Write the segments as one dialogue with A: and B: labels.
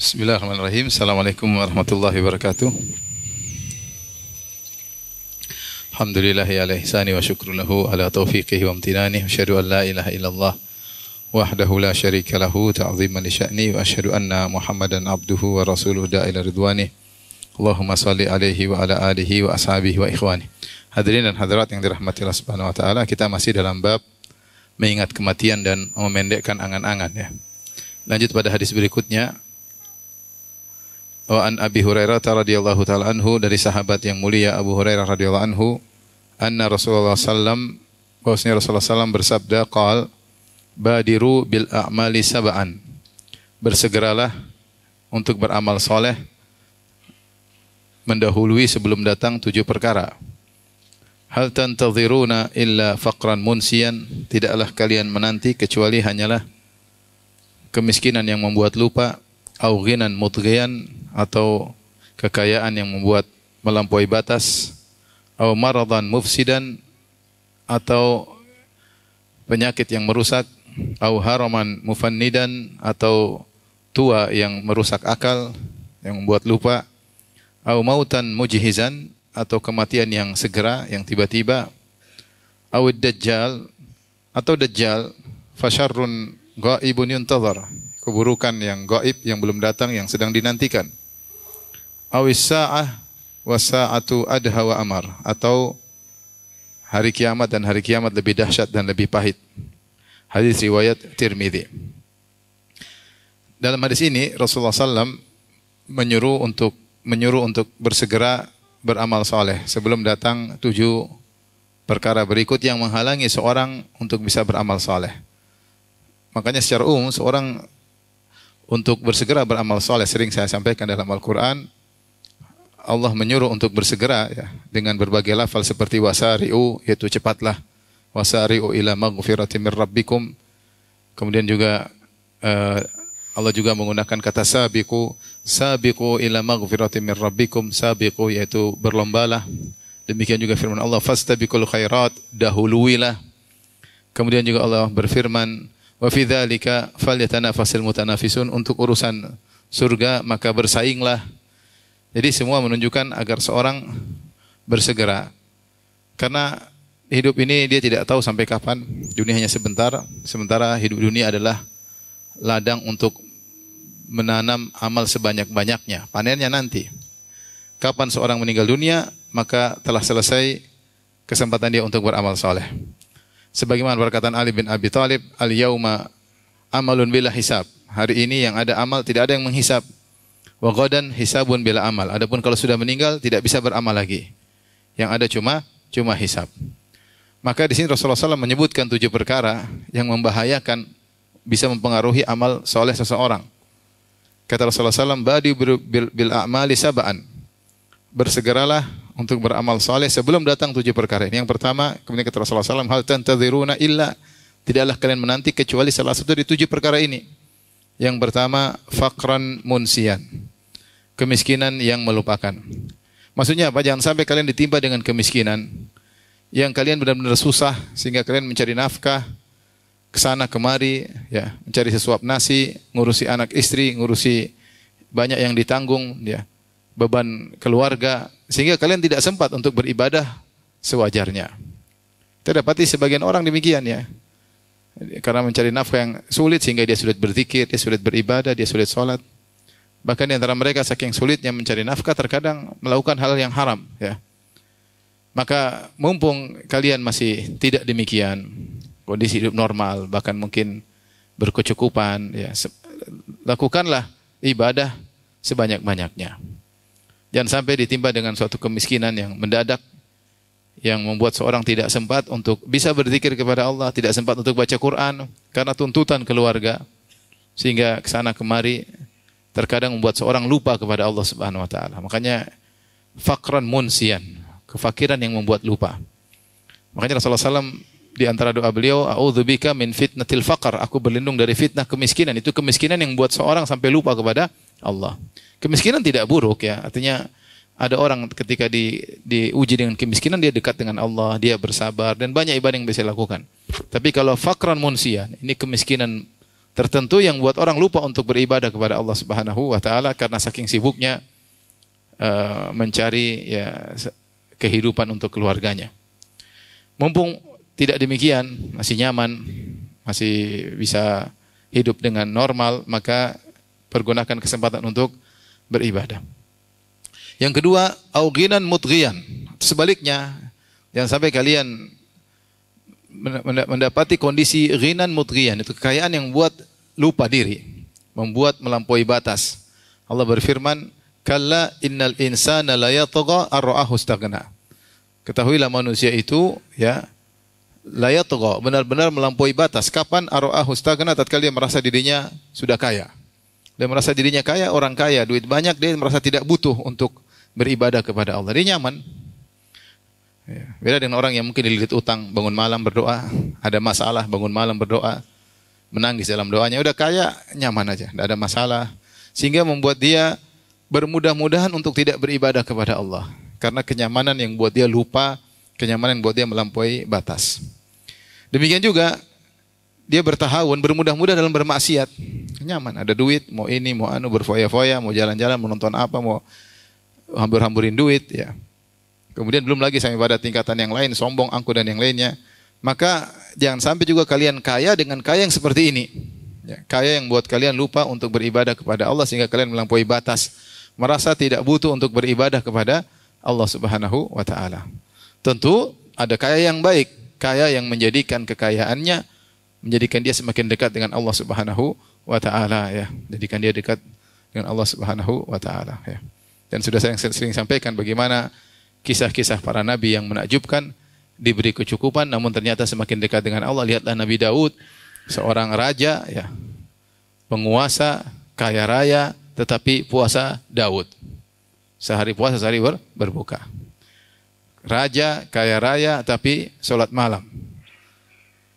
A: Bismillahirrahmanirrahim. Assalamualaikum warahmatullahi wabarakatuh. Alhamdulillahi ala ihsani wa syukru lahu ala taufiqihi wa amtinani. Asyhadu an la ilaha illallah wahdahu la syarika lahu ta'ziman li sya'ni wa asyhadu anna Muhammadan abduhu wa rasuluhu da'ila ridwani. Allahumma salli alaihi wa ala alihi wa ashabihi wa ikhwani. Hadirin dan hadirat yang dirahmati Allah Subhanahu wa taala, kita masih dalam bab mengingat kematian dan memendekkan angan-angan ya. Lanjut pada hadis berikutnya. Wa an Abi Hurairah radhiyallahu taala anhu, dari sahabat yang mulia Abu Hurairah radhiyallahu anhu, anna Rasulullah sallam, bahwasanya Rasulullah sallam bersabda, qal badiru bil a'mali sab'an, bersegeralah untuk beramal soleh mendahului sebelum datang 7 perkara. Hal tantadhiruna illa faqran munsiyan, tidaklah kalian menanti kecuali hanyalah kemiskinan yang membuat lupa, au ghinan mutghiyan, atau kekayaan yang membuat melampaui batas, atau maradan mufsidan, atau penyakit yang merusak, atau haraman mufannidan, atau tua yang merusak akal, yang membuat lupa, atau mautan mujhizan, atau kematian yang segera, yang tiba-tiba, atau dajjal, atau dajjal, fasyarrun ghaibun yuntazar, keburukan yang gaib yang belum datang, yang sedang dinantikan. Awis sa'ah wa sa'atu adha wa amar, atau hari kiamat dan hari kiamat lebih dahsyat dan lebih pahit. Hadis riwayat Tirmidzi. Dalam hadis ini Rasulullah SAW menyuruh untuk bersegera beramal soleh sebelum datang 7 perkara berikut yang menghalangi seorang untuk bisa beramal soleh. Makanya secara umum seorang untuk bersegera beramal soleh, sering saya sampaikan dalam Al-Quran, Allah menyuruh untuk bersegera ya, dengan berbagai lafal seperti wasari'u, yaitu cepatlah, wasari'u ila maghfiratin min rabbikum. Kemudian juga Allah juga menggunakan kata sabiqu, sabiqu ila maghfiratin min rabbikum, sabiqu yaitu berlombalah. Demikian juga firman Allah, fastabiqul khairat, dahuluilah. Kemudian juga Allah berfirman, wa fi dzalika falyatanafasil mutanafisun, untuk urusan surga maka bersainglah. Jadi semua menunjukkan agar seorang bersegera. Karena hidup ini dia tidak tahu sampai kapan, dunia hanya sebentar, sementara hidup dunia adalah ladang untuk menanam amal sebanyak-banyaknya, panennya nanti. Kapan seorang meninggal dunia, maka telah selesai kesempatan dia untuk beramal soleh. Sebagaimana perkataan Ali bin Abi Thalib, al-yauma amalun bila hisab. Hari ini yang ada amal, tidak ada yang menghisab. Wa ghadan hisabun bila amal. Adapun kalau sudah meninggal tidak bisa beramal lagi. Yang ada cuma hisab. Maka di sini Rasulullah SAW menyebutkan 7 perkara yang membahayakan, bisa mempengaruhi amal soleh seseorang. Kata Rasulullah SAW, badi bil a'mali sab'an, bersegeralah untuk beramal soleh sebelum datang 7 perkara ini. Yang pertama, kemudian kata Rasulullah SAW, hal tantadhiruna illa, tidaklah kalian menanti kecuali salah satu dari 7 perkara ini. Yang pertama, faqran munsiyan, kemiskinan yang melupakan. Maksudnya apa? Jangan sampai kalian ditimpa dengan kemiskinan yang kalian benar-benar susah sehingga kalian mencari nafkah kesana kemari, ya, mencari sesuap nasi, ngurusi anak istri, ngurusi banyak yang ditanggung, ya, beban keluarga, sehingga kalian tidak sempat untuk beribadah sewajarnya. Kita dapati sebagian orang demikian ya. Karena mencari nafkah yang sulit sehingga dia sulit berzikir, dia sulit beribadah, dia sulit sholat. Bahkan di antara mereka saking sulitnya mencari nafkah terkadang melakukan hal yang haram ya. Maka mumpung kalian masih tidak demikian, kondisi hidup normal, bahkan mungkin berkecukupan ya, lakukanlah ibadah sebanyak-banyaknya. Jangan sampai ditimpa dengan suatu kemiskinan yang mendadak, yang membuat seorang tidak sempat untuk bisa berzikir kepada Allah, tidak sempat untuk baca Quran karena tuntutan keluarga, sehingga kesana kemari terkadang membuat seorang lupa kepada Allah Subhanahu wa taala. Makanya faqran munsiyan, kefakiran yang membuat lupa. Makanya Rasulullah SAW di antara doa beliau, a'udzubika min fitnatil faqr, aku berlindung dari fitnah kemiskinan. Itu kemiskinan yang membuat seorang sampai lupa kepada Allah. Kemiskinan tidak buruk ya, artinya ada orang ketika diuji dengan kemiskinan, dia dekat dengan Allah, dia bersabar dan banyak ibadah yang bisa dilakukan. Tapi kalau faqran munsiyan, ini kemiskinan tertentu yang buat orang lupa untuk beribadah kepada Allah Subhanahu wa taala karena saking sibuknya mencari ya kehidupan untuk keluarganya. Mumpung tidak demikian, masih nyaman, masih bisa hidup dengan normal, maka pergunakan kesempatan untuk beribadah. Yang kedua, au ghinan mutghiyan. Sebaliknya, jangan sampai kalian mendapati kondisi ghinan mutghiyan, itu kekayaan yang buat lupa diri, membuat melampaui batas. Allah berfirman, "Kalla innal insana la yatgha ar-ra'ahu istaghna." Ketahuilah manusia itu ya la yatgha, benar-benar melampaui batas. Kapan ar-ra'ahu istaghna? Tatkala dia merasa dirinya sudah kaya. Dia merasa dirinya kaya, orang kaya, duit banyak, dia merasa tidak butuh untuk beribadah kepada Allah. Dia nyaman. Ya. Beda dengan orang yang mungkin dililit utang, bangun malam berdoa, ada masalah, bangun malam berdoa, menangis dalam doanya, udah kaya, nyaman aja, tidak ada masalah. Sehingga membuat dia bermudah-mudahan untuk tidak beribadah kepada Allah. Karena kenyamanan yang buat dia lupa, kenyamanan yang buat dia melampaui batas. Demikian juga, dia bertahawun, bermudah-mudah dalam bermaksiat. Nyaman, ada duit, mau ini, mau anu, berfoya-foya, mau jalan-jalan, mau nonton apa, mau hambur-hamburin duit. Ya. Kemudian belum lagi sampai pada tingkatan yang lain, sombong, angkuh dan yang lainnya. Maka jangan sampai juga kalian kaya dengan kaya yang seperti ini. Ya, kaya yang buat kalian lupa untuk beribadah kepada Allah sehingga kalian melampaui batas. Merasa tidak butuh untuk beribadah kepada Allah Subhanahu wa taala. Tentu ada kaya yang baik, kaya yang menjadikan kekayaannya menjadikan dia semakin dekat dengan Allah Subhanahu wa taala ya. Jadikan dia dekat dengan Allah Subhanahu wa taala ya. Dan sudah saya sering sampaikan bagaimana kisah-kisah para nabi yang menakjubkan, diberi kecukupan namun ternyata semakin dekat dengan Allah. Lihatlah Nabi Daud, seorang raja ya, penguasa, kaya raya, tetapi puasa Daud. Sehari puasa, sehari berbuka. Raja, kaya raya, tapi solat malam.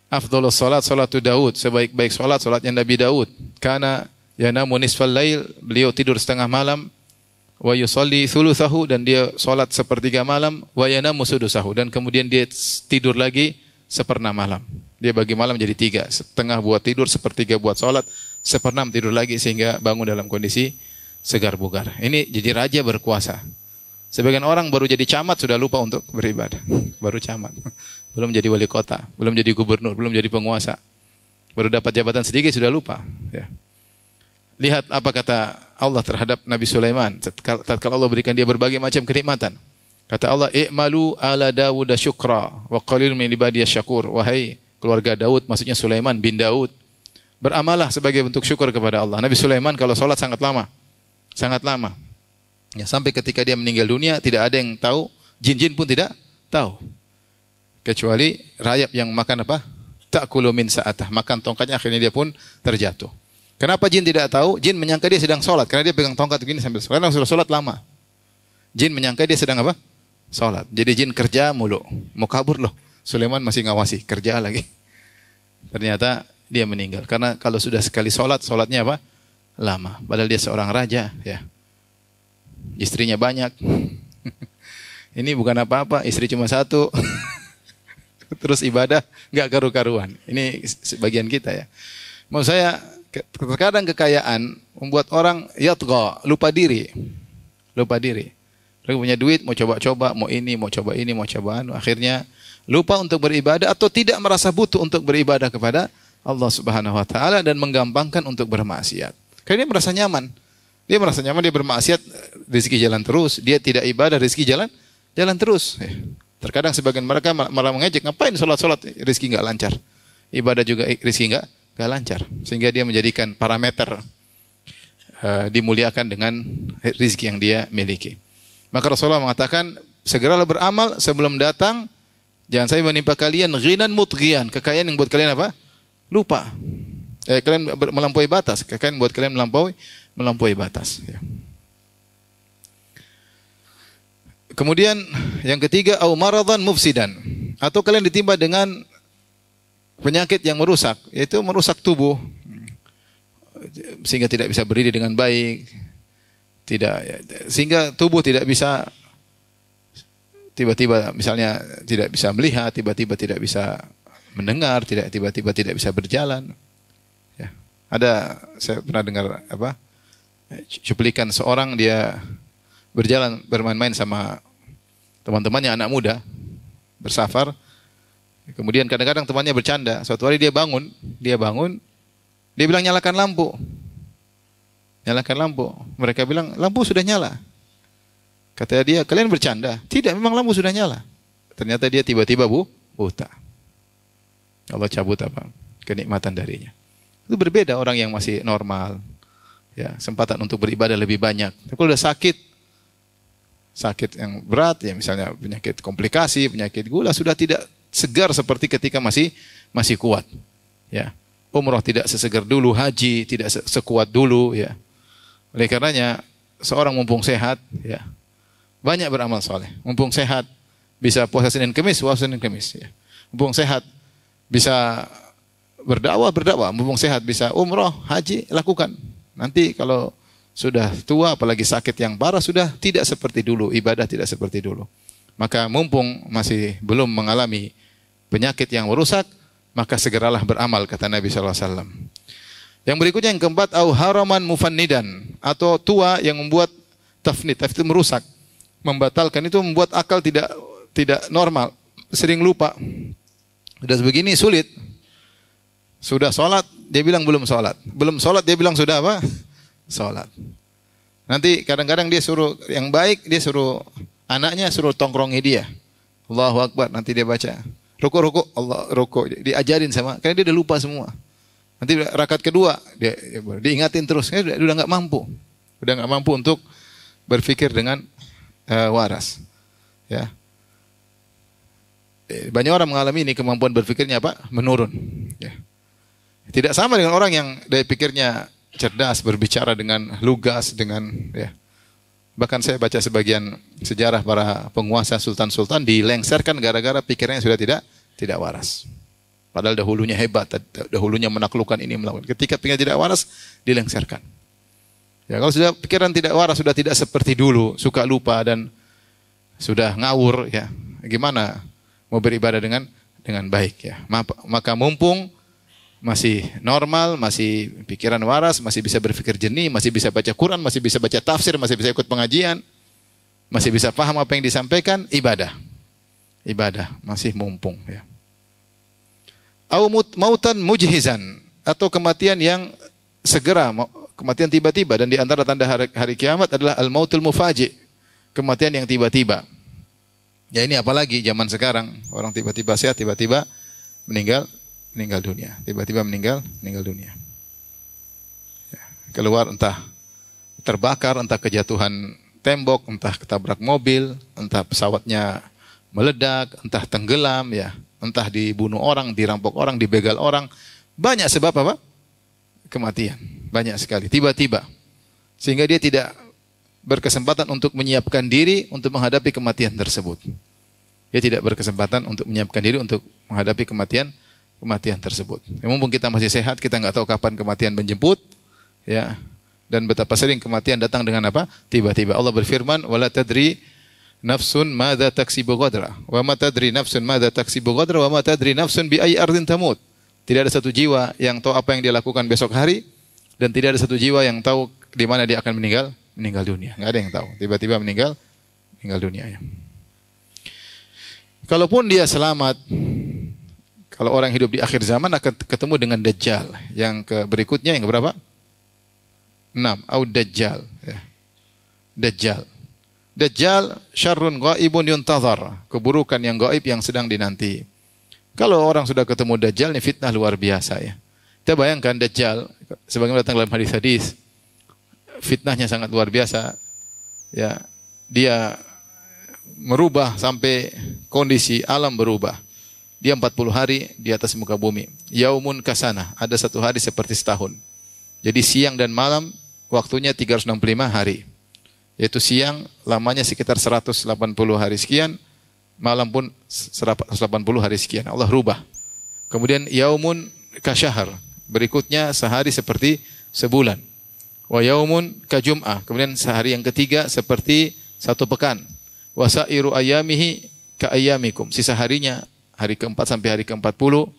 A: Afdhalus salat, salatu Daud. Sebaik-baik solat, solatnya Nabi Daud. Kana yanamu nisfal lail, beliau tidur setengah malam. Wa yusalli thuluthahu, dan dia solat sepertiga malam. Wa yanamu sudusahu, dan kemudian dia tidur lagi seperenam malam. Dia bagi malam jadi tiga. Setengah buat tidur, sepertiga buat solat, seperenam tidur lagi sehingga bangun dalam kondisi segar bugar. Ini jadi raja berkuasa. Sebagian orang baru jadi camat sudah lupa untuk beribadah. Baru camat. Belum jadi wali kota, belum jadi gubernur, belum jadi penguasa. Baru dapat jabatan sedikit sudah lupa. Ya. Lihat apa kata Allah terhadap Nabi Sulaiman. Tatkala Allah berikan dia berbagai macam kenikmatan. Kata Allah, "I'malu ala Dawud syukra wa qalilun min ibadiyasy syakur." Wahai keluarga Daud, maksudnya Sulaiman bin Daud, beramallah sebagai bentuk syukur kepada Allah. Nabi Sulaiman kalau sholat sangat lama. Sangat lama. Ya, sampai ketika dia meninggal dunia tidak ada yang tahu, jin-jin pun tidak tahu. Kecuali rayap yang makan apa? Ta'kulu min sa'atah, makan tongkatnya akhirnya dia pun terjatuh. Kenapa jin tidak tahu? Jin menyangka dia sedang sholat karena dia pegang tongkat begini sambil sholat. Karena sudah sholat lama. Jin menyangka dia sedang apa? Sholat. Jadi jin kerja mulu. Mau kabur loh. Sulaiman masih ngawasi, kerja lagi. Ternyata dia meninggal. Karena kalau sudah sekali sholat, sholatnya apa? Lama. Padahal dia seorang raja, ya. Istrinya banyak. Ini bukan apa-apa, istri cuma satu. Terus ibadah nggak karu-karuan. Ini sebagian kita ya. Maksud saya, terkadang kekayaan membuat orang yatgha, lupa diri. Lupa diri. Mereka punya duit, mau coba-coba, mau ini, mau coba ini, mau coba anu. Akhirnya lupa untuk beribadah atau tidak merasa butuh untuk beribadah kepada Allah Subhanahu wa taala dan menggampangkan untuk bermaksiat. Karena dia merasa nyaman. Dia merasa nyaman, dia bermaksiat, rezeki jalan terus. Dia tidak ibadah, rezeki jalan terus. Terkadang sebagian mereka malah mengejek, ngapain sholat-sholat, rezeki nggak lancar. Ibadah juga rezeki nggak lancar. Sehingga dia menjadikan parameter dimuliakan dengan rezeki yang dia miliki. Maka Rasulullah mengatakan, segeralah beramal sebelum datang, jangan sampai menimpa kalian ghinan mutghiyan, kekayaan yang buat kalian apa? Lupa. Kalian melampaui batas, kekayaan buat kalian melampaui batas. Ya. Kemudian yang ketiga, au maradan mufsidan, atau kalian ditimpa dengan penyakit yang merusak, yaitu merusak tubuh sehingga tidak bisa berdiri dengan baik, sehingga tubuh tidak bisa, tiba-tiba misalnya tidak bisa melihat, tiba-tiba tidak bisa mendengar, tiba-tiba tidak bisa berjalan. Ya. Ada, saya pernah dengar cuplikan seorang dia berjalan bermain-main sama teman-temannya anak muda bersafar. Kemudian kadang-kadang temannya bercanda. Suatu hari dia bangun, dia bilang nyalakan lampu. Nyalakan lampu. Mereka bilang lampu sudah nyala. Kata dia, kalian bercanda? Tidak, memang lampu sudah nyala. Ternyata dia tiba-tiba buta. Allah cabut kenikmatan darinya. Itu berbeda orang yang masih normal. Ya, kesempatan untuk beribadah lebih banyak. Tapi kalau udah sakit yang berat, ya misalnya penyakit komplikasi, penyakit gula, sudah tidak segar seperti ketika masih kuat. Ya, umroh tidak sesegar dulu, haji tidak sekuat dulu. Ya, oleh karenanya seorang mumpung sehat, ya banyak beramal soleh. Mumpung sehat bisa puasa Senin Kemis, Ya. Mumpung sehat bisa berdakwah. Mumpung sehat bisa umroh, haji, lakukan. Nanti kalau sudah tua, apalagi sakit yang parah, sudah tidak seperti dulu, ibadah tidak seperti dulu. Maka mumpung masih belum mengalami penyakit yang merusak, maka segeralah beramal, kata Nabi SAW. Yang berikutnya yang keempat, au haraman mufannidan, atau tua yang membuat tafnid itu merusak, membatalkan, itu membuat akal tidak normal, sering lupa. Sudah begini sulit. Sudah sholat, dia bilang belum sholat. Belum sholat, dia bilang sudah apa? Sholat. Nanti kadang-kadang dia suruh yang baik, dia suruh anaknya suruh tongkrongi dia. Allahu Akbar, nanti dia baca. Ruku, Allah ruku. Diajarin sama, karena dia udah lupa semua. Nanti rakaat kedua, dia diingatin terus. Dia udah nggak mampu. Udah nggak mampu untuk berpikir dengan waras. Ya. Banyak orang mengalami ini, kemampuan berpikirnya menurun. Ya. Tidak sama dengan orang yang daya pikirnya cerdas, berbicara dengan lugas, bahkan saya baca sebagian sejarah para penguasa sultan-sultan dilengserkan gara-gara pikirnya sudah tidak waras. Padahal dahulunya hebat, dahulunya menaklukkan ini melakukan. Ketika pikiran tidak waras, dilengserkan. Ya, kalau sudah pikiran tidak waras, sudah tidak seperti dulu, suka lupa dan sudah ngawur, ya gimana mau beribadah dengan baik, ya. Maka mumpung masih normal, masih pikiran waras, masih bisa berpikir jernih, masih bisa baca Quran, masih bisa baca tafsir, masih bisa ikut pengajian, masih bisa paham apa yang disampaikan, ibadah masih mumpung, ya. Au mautan mujhizan, atau kematian yang segera, kematian tiba-tiba, dan di antara tanda hari kiamat adalah al-mautul mufaji, kematian yang tiba-tiba. Ya ini apalagi zaman sekarang, orang tiba-tiba sehat, tiba-tiba meninggal dunia. Tiba-tiba meninggal dunia. Ya, keluar entah terbakar, entah kejatuhan tembok, entah ketabrak mobil, entah pesawatnya meledak, entah tenggelam, ya, entah dibunuh orang, dirampok orang, dibegal orang. Banyak sebab kematian. Banyak sekali. Tiba-tiba. Sehingga dia tidak berkesempatan untuk menyiapkan diri untuk menghadapi kematian tersebut. Dia tidak berkesempatan untuk menyiapkan diri untuk menghadapi kematian tersebut. Ya, mumpung kita masih sehat, kita nggak tahu kapan kematian menjemput, ya. Dan betapa sering kematian datang dengan tiba-tiba. Allah berfirman, "Wala tadri nafsun madza taksibu ghadra, wa ma tadri nafsun madza taksibu ghadra, wa ma tadri nafsun bi ayyi ardin tamut." Tidak ada satu jiwa yang tahu apa yang dia lakukan besok hari, dan tidak ada satu jiwa yang tahu di mana dia akan meninggal dunia. Nggak ada yang tahu. Tiba-tiba meninggal dunia, ya. Kalaupun dia selamat, kalau orang hidup di akhir zaman akan ketemu dengan Dajjal. Yang berikutnya yang berapa? 6. Dajjal. Ya. Dajjal syarrun ghaibun yuntazar. Keburukan yang gaib yang sedang dinanti. Kalau orang sudah ketemu Dajjal, ini fitnah luar biasa, ya. Kita bayangkan Dajjal, sebagaimana datang dalam hadis-hadis, fitnahnya sangat luar biasa. Ya, dia merubah sampai kondisi alam berubah. Dia 40 hari di atas muka bumi. Yaumun kasana, ada satu hari seperti setahun. Jadi siang dan malam waktunya 365 hari. Yaitu siang lamanya sekitar 180 hari sekian, malam pun 180 hari sekian. Allah rubah. Kemudian yaumun kasyahar, berikutnya sehari seperti sebulan. Wa yaumun kajum'ah, kemudian sehari yang ketiga seperti satu pekan. Wa sairu ayamihi ka ayamikum, sisa harinya hari keempat sampai hari ke-40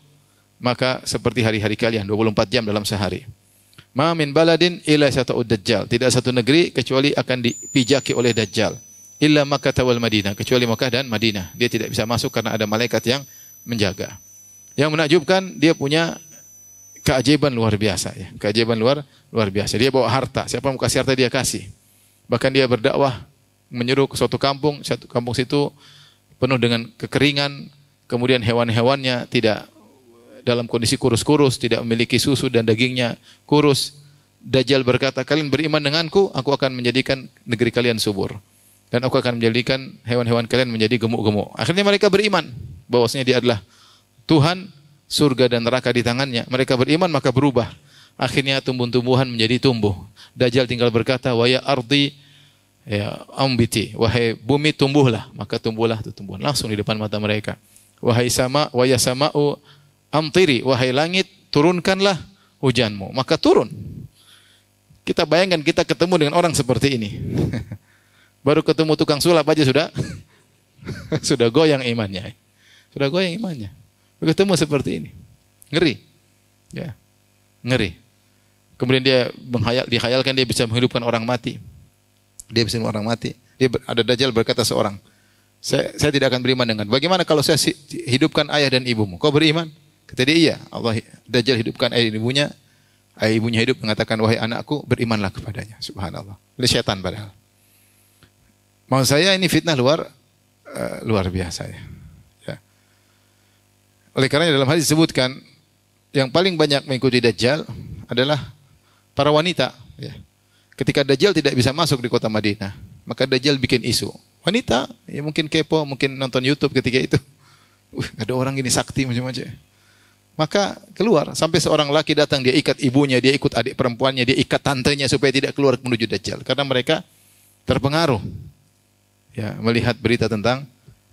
A: maka seperti hari-hari kalian, 24 jam dalam sehari. Ma min baladin illa sata'ud dajjal. Tidak satu negeri kecuali akan dipijaki oleh Dajjal. Illa Makkah wal Madinah, kecuali Makkah dan Madinah. Dia tidak bisa masuk karena ada malaikat yang menjaga. Yang menakjubkan, dia punya keajaiban luar biasa ya. Keajaiban luar biasa. Dia bawa harta, siapa mau kasih harta dia kasih. Bahkan dia berdakwah menyeru ke suatu kampung situ penuh dengan kekeringan, kemudian hewan-hewannya tidak dalam kondisi kurus-kurus, tidak memiliki susu dan dagingnya kurus. Dajjal berkata, kalian beriman denganku, aku akan menjadikan negeri kalian subur. Dan aku akan menjadikan hewan-hewan kalian menjadi gemuk-gemuk. Akhirnya mereka beriman bahwasanya dia adalah Tuhan, surga dan neraka di tangannya. Mereka beriman maka berubah. Akhirnya tumbuh-tumbuhan menjadi tumbuh. Dajjal tinggal berkata, wa ya ardi ya ambiti, wahai bumi tumbuhlah, maka tumbuhlah itu tumbuhan langsung di depan mata mereka. Wahai sama, wa ya sama'u amtiri, wahai langit turunkanlah hujanmu, maka turun. Kita bayangkan kita ketemu dengan orang seperti ini. Baru ketemu tukang sulap aja sudah sudah goyang imannya. Sudah goyang imannya. Ketemu seperti ini. Ngeri. Ya. Ngeri. Kemudian dia dihayalkan dia bisa menghidupkan orang mati. Dia bisa menghidupkan orang mati. Ada Dajjal berkata seorang, saya tidak akan beriman dengan. Bagaimana kalau saya hidupkan ayah dan ibumu? Kau beriman? Kata dia, iya. Allah Dajjal hidupkan ayah dan ibunya. Ayah ibunya hidup mengatakan, wahai anakku, berimanlah kepadanya. Subhanallah. Ini syaitan padahal. Maksud saya ini fitnah luar biasa ya. Ya. Oleh karena dalam hadis disebutkan yang paling banyak mengikuti Dajjal adalah para wanita. Ya. Ketika Dajjal tidak bisa masuk di kota Madinah, maka Dajjal bikin isu. Wanita, ya mungkin kepo, mungkin nonton YouTube ketika itu. Ada orang gini sakti macam-macam. Maka keluar sampai seorang laki datang, dia ikat ibunya, dia ikut adik perempuannya, dia ikat tantenya supaya tidak keluar menuju Dajjal. Karena mereka terpengaruh. Ya, melihat berita tentang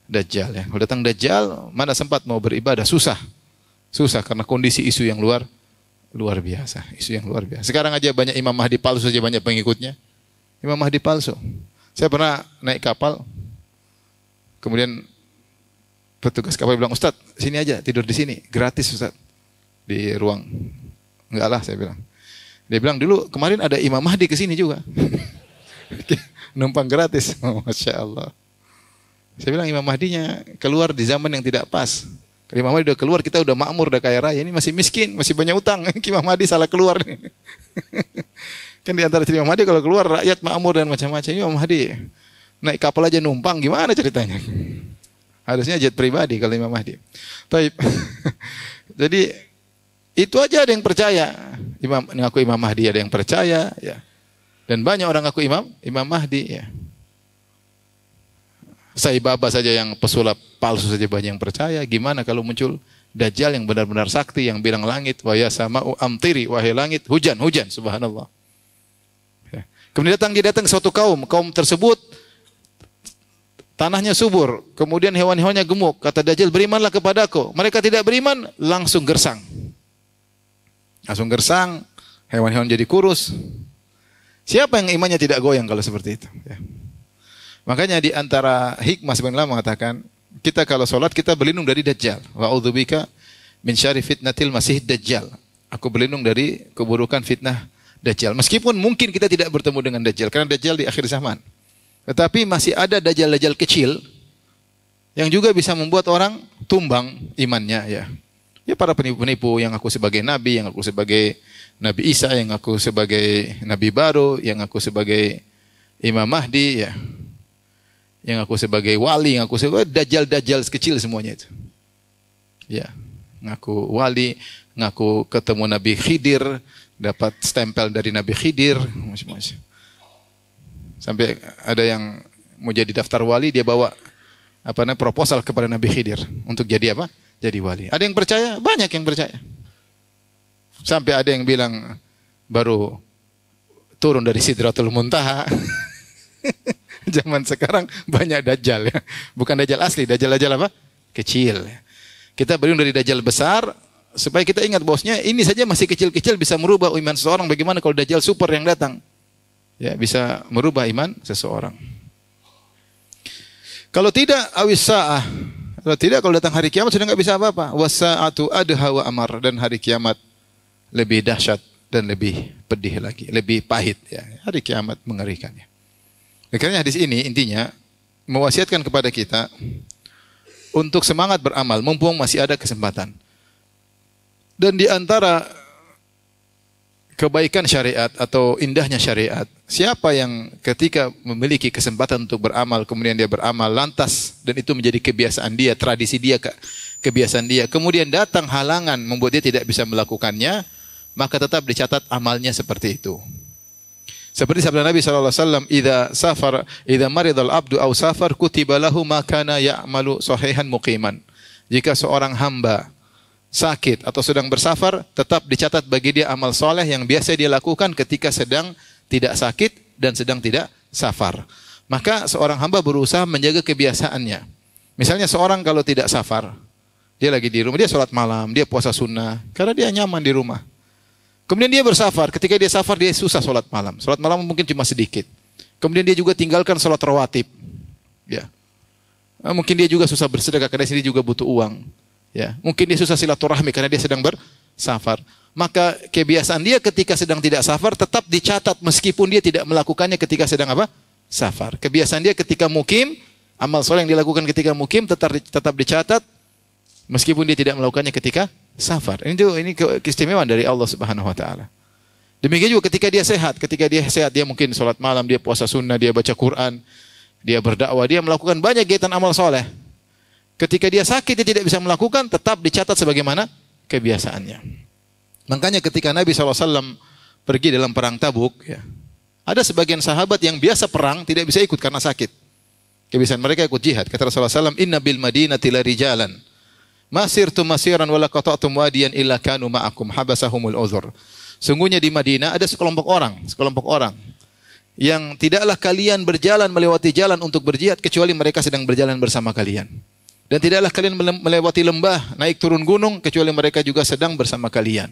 A: Dajjal ya. Kalau datang Dajjal, mana sempat mau beribadah, susah. Susah karena kondisi isu yang luar biasa, isu yang luar biasa. Sekarang aja banyak Imam Mahdi palsu saja banyak pengikutnya. Imam Mahdi palsu. Saya pernah naik kapal, kemudian petugas kapal bilang, "Ustaz, sini aja, tidur di sini, gratis Ustaz." Di ruang. Enggak lah, saya bilang. Dia bilang, "Dulu kemarin ada Imam Mahdi ke sini juga." Numpang gratis. Oh, Masya Allah. Saya bilang Imam Mahdinya keluar di zaman yang tidak pas. Kalau Imam Mahdi udah keluar, kita udah makmur, udah kaya raya. Ini masih miskin, masih banyak utang. Imam Mahdi salah keluar. Kan di antara Imam Mahdi kalau keluar rakyat makmur dan macam-macam. Imam Mahdi naik kapal aja numpang, gimana ceritanya? Harusnya jet pribadi kalau Imam Mahdi. Taib. Jadi itu aja ada yang percaya. Ngaku Imam Mahdi ada yang percaya, ya. Dan banyak orang ngaku Imam Mahdi, ya. Sai Baba saja yang pesulap palsu saja banyak yang percaya. Gimana kalau muncul Dajjal yang benar-benar sakti, yang bilang langit, wa ya sama'u amtiri, wahai langit, hujan, subhanallah. Ya. Kemudian dia datang ke suatu kaum tersebut tanahnya subur, kemudian hewan-hewannya gemuk. Kata Dajjal, berimanlah kepadaku. Mereka tidak beriman, langsung gersang. Hewan-hewan jadi kurus. Siapa yang imannya tidak goyang kalau seperti itu? Ya. Makanya di antara hikmah sebenarnya mengatakan, kita kalau sholat kita berlindung dari Dajjal. Wa'udzubika min syarri fitnatil masih Dajjal. Aku berlindung dari keburukan fitnah Dajjal. Meskipun mungkin kita tidak bertemu dengan Dajjal, karena Dajjal di akhir zaman. Tetapi masih ada Dajjal-Dajjal kecil yang juga bisa membuat orang tumbang imannya. Ya para penipu-penipu yang aku sebagai Nabi, yang aku sebagai Nabi Isa, yang aku sebagai Nabi baru, yang aku sebagai Imam Mahdi, ya. Yang aku sebagai wali, yang aku sebagai Dajjal kecil semuanya itu. Ya, ngaku wali, ngaku ketemu Nabi Khidir, dapat stempel dari Nabi Khidir, macam-macam. Sampai ada yang mau jadi daftar wali, dia bawa proposal kepada Nabi Khidir untuk jadi apa? Jadi wali. Ada yang percaya? Banyak yang percaya. Sampai ada yang bilang baru turun dari Sidratul Muntaha. Zaman sekarang banyak Dajjal ya. Bukan Dajjal asli, Dajjal apa? Kecil. Kita berlindung dari Dajjal besar supaya kita ingat bosnya ini saja masih kecil-kecil bisa merubah iman seseorang. Bagaimana kalau Dajjal super yang datang? Ya, bisa merubah iman seseorang. Kalau tidak awis sa'ah. Kalau tidak, kalau datang hari kiamat sudah enggak bisa apa-apa. Wasa'atu adha wa amar, dan hari kiamat lebih dahsyat dan lebih pedih lagi, lebih pahit ya. Hari kiamat mengerikan ya. Karena hadis ini intinya mewasiatkan kepada kita untuk semangat beramal mumpung masih ada kesempatan. Dan di antara kebaikan syariat atau indahnya syariat, siapa yang ketika memiliki kesempatan untuk beramal, kemudian dia beramal lantas dan itu menjadi kebiasaan dia, tradisi dia, kebiasaan dia, kemudian datang halangan membuat dia tidak bisa melakukannya, maka tetap dicatat amalnya seperti itu. Seperti sabda Nabi SAW, idza maridal abdu aw safar kutiba lahu ma kana ya'malu sahihan muqiman. Jika seorang hamba sakit atau sedang bersafar, tetap dicatat bagi dia amal soleh yang biasa dia lakukan ketika sedang tidak sakit dan sedang tidak safar. Maka seorang hamba berusaha menjaga kebiasaannya. Misalnya seorang kalau tidak safar, dia lagi di rumah, dia sholat malam, dia puasa sunnah, karena dia nyaman di rumah. Kemudian dia bersafar, ketika dia safar dia susah sholat malam. Sholat malam mungkin cuma sedikit. Kemudian dia juga tinggalkan sholat rawatib. Ya. Mungkin dia juga susah bersedekah karena dia juga butuh uang. Ya, mungkin dia susah silaturahmi karena dia sedang bersafar. Maka kebiasaan dia ketika sedang tidak safar tetap dicatat meskipun dia tidak melakukannya ketika sedang apa? Safar. Kebiasaan dia ketika mukim, amal soleh yang dilakukan ketika mukim tetap dicatat meskipun dia tidak melakukannya ketika safar. Ini keistimewaan dari Allah Subhanahu wa taala. Demikian juga ketika dia sehat, dia mungkin sholat malam, dia puasa sunnah, dia baca Quran, dia berdakwah, dia melakukan banyak kegiatan amal soleh. Ketika dia sakit, dia tidak bisa melakukan, tetap dicatat sebagaimana kebiasaannya. Makanya ketika Nabi SAW pergi dalam perang Tabuk, ya, ada sebagian sahabat yang biasa perang tidak bisa ikut karena sakit. Kebiasaan mereka ikut jihad. Kata Rasulullah SAW, Inna bil madinati la rijalan, masirtum masiran wala qata'tum wadiyan illa kanu ma'akum habasahumul uzur. Sungguhnya di Madinah ada sekelompok orang yang tidaklah kalian berjalan melewati jalan untuk berjihad kecuali mereka sedang berjalan bersama kalian. Dan tidaklah kalian melewati lembah, naik turun gunung, kecuali mereka juga sedang bersama kalian.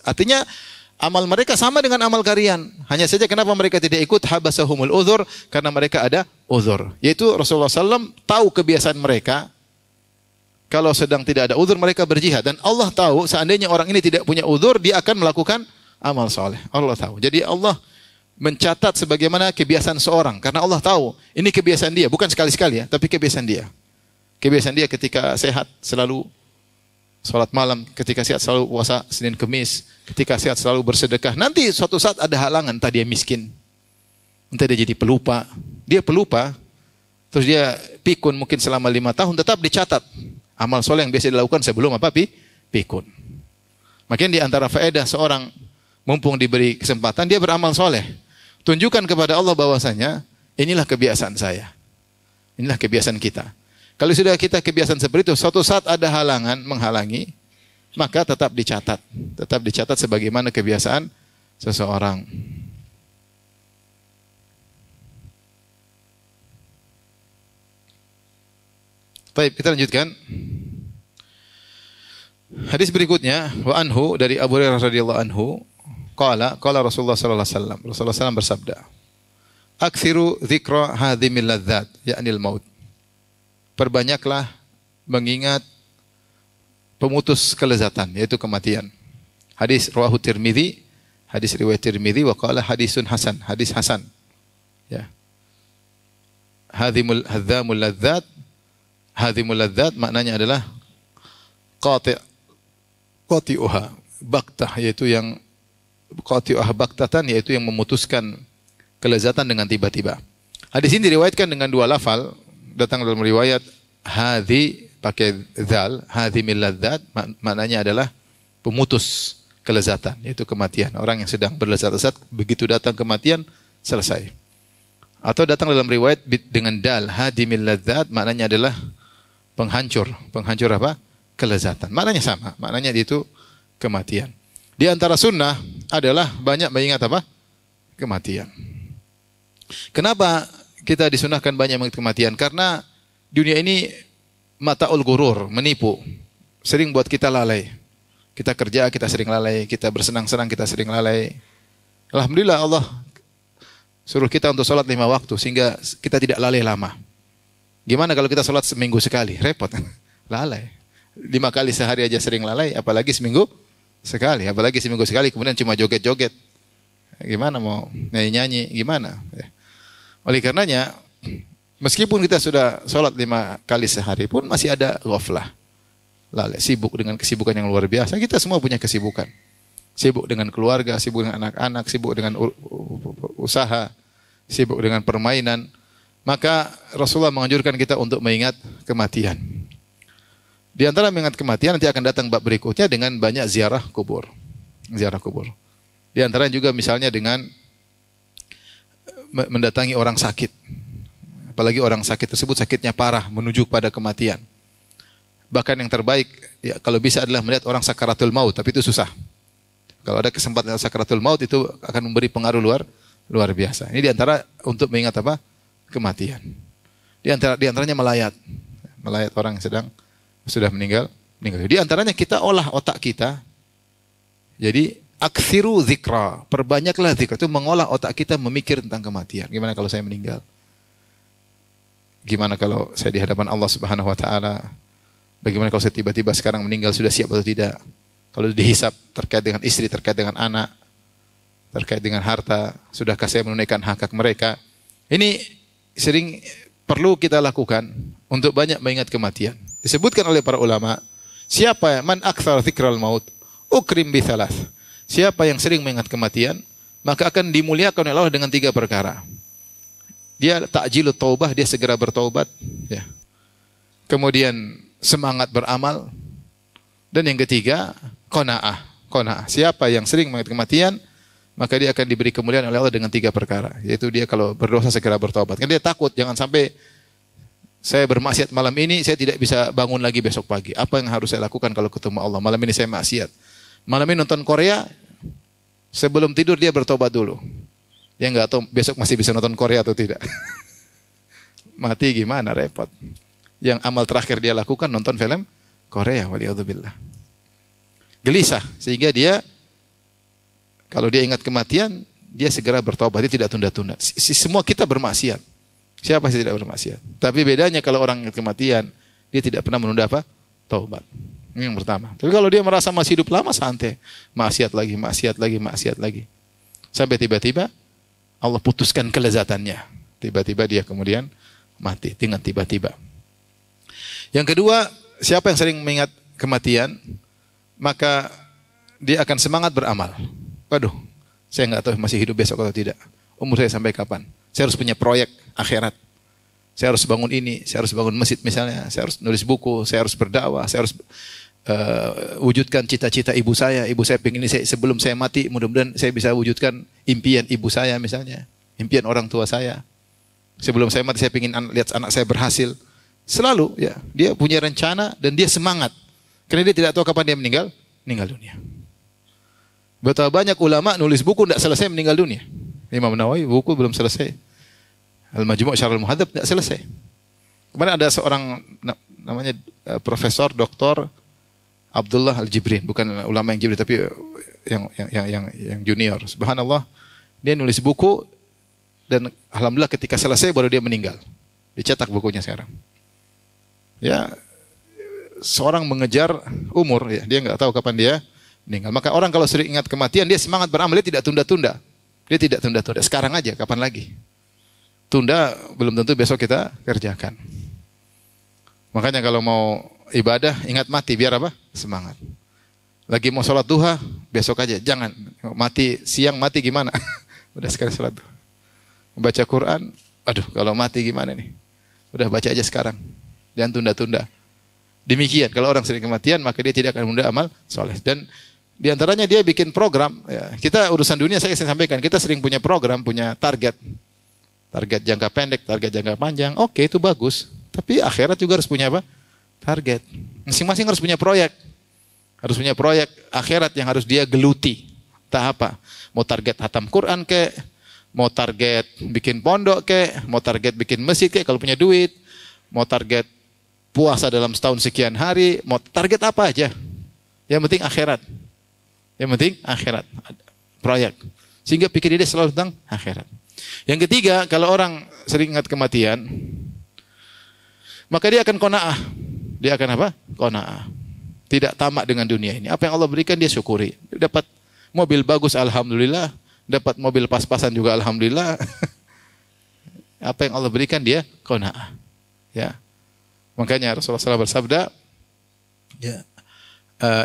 A: Artinya, amal mereka sama dengan amal kalian. Hanya saja kenapa mereka tidak ikut habasahumul uzur, karena mereka ada uzur. Yaitu Rasulullah SAW tahu kebiasaan mereka, kalau sedang tidak ada uzur mereka berjihad. Dan Allah tahu, seandainya orang ini tidak punya uzur, dia akan melakukan amal soleh. Allah tahu. Jadi Allah mencatat sebagaimana kebiasaan seorang. Karena Allah tahu, ini kebiasaan dia. Bukan sekali-sekali ya, tapi kebiasaan dia. Kebiasaan dia ketika sehat selalu sholat malam, ketika sehat selalu puasa Senin Kemis, ketika sehat selalu bersedekah. Nanti suatu saat ada halangan, entah dia miskin, entah dia jadi pelupa. Dia pelupa, terus dia pikun mungkin selama 5 tahun, tetap dicatat amal soleh yang biasa dilakukan sebelum pikun. Makanya di antara faedah seorang mumpung diberi kesempatan, dia beramal soleh. Tunjukkan kepada Allah bahwasanya inilah kebiasaan saya, inilah kebiasaan kita. Kalau sudah kita kebiasaan seperti itu, suatu saat ada halangan menghalangi, maka tetap dicatat sebagaimana kebiasaan seseorang. Baik, kita lanjutkan. Hadis berikutnya, wa anhu dari Abu Hurairah radhiyallahu anhu, qala Rasulullah sallallahu alaihi wasallam. Rasulullah SAW bersabda, "Aktsiru dzikra hadhimil ladzat, ya'nil maut." Perbanyaklah mengingat pemutus kelezatan, yaitu kematian. Hadis rawahu Tirmidzi, hadis riwayat Tirmidzi wa qala hadisun hasan, hadis hasan. Ya. Hadzamul ladzat maknanya adalah qati'uha baktah, yaitu yang qati'uha baktatan, yaitu yang memutuskan kelezatan dengan tiba-tiba. Hadis ini diriwayatkan dengan 2 lafal. Datang dalam riwayat hadhi pakai zal, hadhi min ladzat, maknanya adalah pemutus kelezatan, yaitu kematian. Orang yang sedang berlezat-lezat, begitu datang kematian, selesai. Atau datang dalam riwayat dengan dal, hadhi min ladzat, maknanya adalah penghancur apa? Kelezatan. Maknanya sama, maknanya itu kematian. Di antara sunnah adalah banyak mengingat apa? Kematian. Kenapa kita disunahkan banyak mengingat kematian? Karena dunia ini mata'ul ghurur, menipu. Sering buat kita lalai. Kita kerja, kita sering lalai. Kita bersenang-senang, kita sering lalai. Alhamdulillah Allah suruh kita untuk sholat 5 waktu, sehingga kita tidak lalai lama. Gimana kalau kita sholat seminggu sekali? Repot. Lalai. 5 kali sehari aja sering lalai, apalagi seminggu sekali, apalagi seminggu sekali kemudian cuma joget-joget. Gimana mau nyanyi-nyanyi, gimana? Oleh karenanya, meskipun kita sudah sholat 5 kali sehari pun masih ada ghaflah. Lalai, sibuk dengan kesibukan yang luar biasa. Kita semua punya kesibukan. Sibuk dengan keluarga, sibuk dengan anak-anak, sibuk dengan usaha, sibuk dengan permainan. Maka Rasulullah menganjurkan kita untuk mengingat kematian. Di antara mengingat kematian nanti akan datang bab berikutnya dengan banyak ziarah kubur. Ziarah kubur. Di antara juga misalnya dengan mendatangi orang sakit. Apalagi orang sakit tersebut sakitnya parah menuju pada kematian. Bahkan yang terbaik ya, kalau bisa adalah melihat orang sakaratul maut, tapi itu susah. Kalau ada kesempatan sakaratul maut itu akan memberi pengaruh luar biasa. Ini di antara untuk mengingat apa? Kematian. Di antaranya melayat orang yang sudah meninggal. Di antaranya kita olah otak kita. Jadi aksiru zikra, perbanyaklah zikra, itu mengolah otak kita memikir tentang kematian. Gimana kalau saya meninggal? Gimana kalau saya di hadapan Allah Subhanahu wa taala? Bagaimana kalau saya tiba-tiba sekarang meninggal, sudah siap atau tidak? Kalau dihisab terkait dengan istri, terkait dengan anak, terkait dengan harta, sudahkah saya menunaikan hak-hak mereka? Ini sering perlu kita lakukan untuk banyak mengingat kematian. Disebutkan oleh para ulama, siapa man aktsara dzikral maut ukrim bi thalath. Siapa yang sering mengingat kematian, maka akan dimuliakan oleh Allah dengan 3 perkara. Dia ta'jilut taubah, dia segera bertaubat, ya. Kemudian semangat beramal, dan yang ketiga qanaah. Siapa yang sering mengingat kematian, maka dia akan diberi kemuliaan oleh Allah dengan 3 perkara, yaitu dia kalau berdosa segera bertaubat. Kan dia takut jangan sampai saya bermaksiat malam ini, saya tidak bisa bangun lagi besok pagi. Apa yang harus saya lakukan kalau ketemu Allah? Malam ini saya maksiat. Malam ini nonton Korea, sebelum tidur dia bertobat dulu. Dia nggak tahu besok masih bisa nonton Korea atau tidak. Mati gimana, repot. Yang amal terakhir dia lakukan nonton film Korea, waliyadzubillah. Gelisah, sehingga dia kalau dia ingat kematian, dia segera bertobat, dia tidak tunda-tunda. Semua kita bermaksiat. Siapa sih tidak bermaksiat? Tapi bedanya kalau orang ingat kematian, dia tidak pernah menunda apa? Taubat. Ini yang pertama. Tapi kalau dia merasa masih hidup lama, santai. Maksiat lagi. Sampai tiba-tiba Allah putuskan kelezatannya. Tiba-tiba dia kemudian mati dengan tiba-tiba. Yang kedua, siapa yang sering mengingat kematian, maka dia akan semangat beramal. Waduh, saya nggak tahu masih hidup besok atau tidak. Umur saya sampai kapan? Saya harus punya proyek akhirat. Saya harus bangun ini, saya harus bangun masjid misalnya, saya harus nulis buku, saya harus berdakwah, saya harus wujudkan cita-cita ibu saya. Ibu saya pengen ini, sebelum saya mati, mudah-mudahan saya bisa wujudkan impian ibu saya misalnya, impian orang tua saya. Sebelum saya mati, saya pengen lihat anak saya berhasil. Selalu, ya, dia punya rencana dan dia semangat. Karena dia tidak tahu kapan dia meninggal dunia. Betapa banyak ulama nulis buku tidak selesai meninggal dunia. Imam Nawawi buku belum selesai. Al-Majmu' Syarh Al-Muhadzab tidak selesai. Kemarin ada seorang namanya Profesor Dr. Abdullah Al-Jibrin, bukan ulama yang Jibrin tapi yang junior. Subhanallah, dia nulis buku dan alhamdulillah ketika selesai baru dia meninggal. Dicetak bukunya sekarang. Ya, seorang mengejar umur, ya, dia nggak tahu kapan dia meninggal. Maka orang kalau sering ingat kematian, dia semangat beramal, dia tidak tunda-tunda. Dia tidak tunda-tunda. Sekarang aja, kapan lagi? Tunda belum tentu besok kita kerjakan. Makanya kalau mau ibadah, ingat mati, biar apa? Semangat. Lagi mau sholat duha, besok aja. Jangan. Mati, siang mati gimana? Udah sekali sholat duha. Baca Quran, aduh kalau mati gimana nih? Udah baca aja sekarang. Jangan tunda-tunda. Demikian, kalau orang sering kematian, maka dia tidak akan menunda amal soleh. Dan di antaranya dia bikin program. Ya, kita urusan dunia saya sampaikan, kita sering punya program, punya target. Target jangka pendek, target jangka panjang. Oke, itu bagus. Tapi akhirat juga harus punya apa? Target. Masing-masing harus punya proyek. Harus punya proyek akhirat yang harus dia geluti. Entah apa. Mau target hatam Quran kek, mau target bikin pondok kek, mau target bikin masjid kek kalau punya duit, mau target puasa dalam setahun sekian hari, mau target apa aja. Yang penting akhirat. Yang penting akhirat. Proyek. Sehingga pikir dia selalu tentang akhirat. Yang ketiga, kalau orang sering ingat kematian, maka dia akan qanaah. Dia akan apa? Qanaah. Tidak tamak dengan dunia ini. Apa yang Allah berikan dia syukuri. Dapat mobil bagus, alhamdulillah. Dapat mobil pas-pasan juga, alhamdulillah. Apa yang Allah berikan dia qanaah. Ya. Makanya Rasulullah SAW bersabda, ya,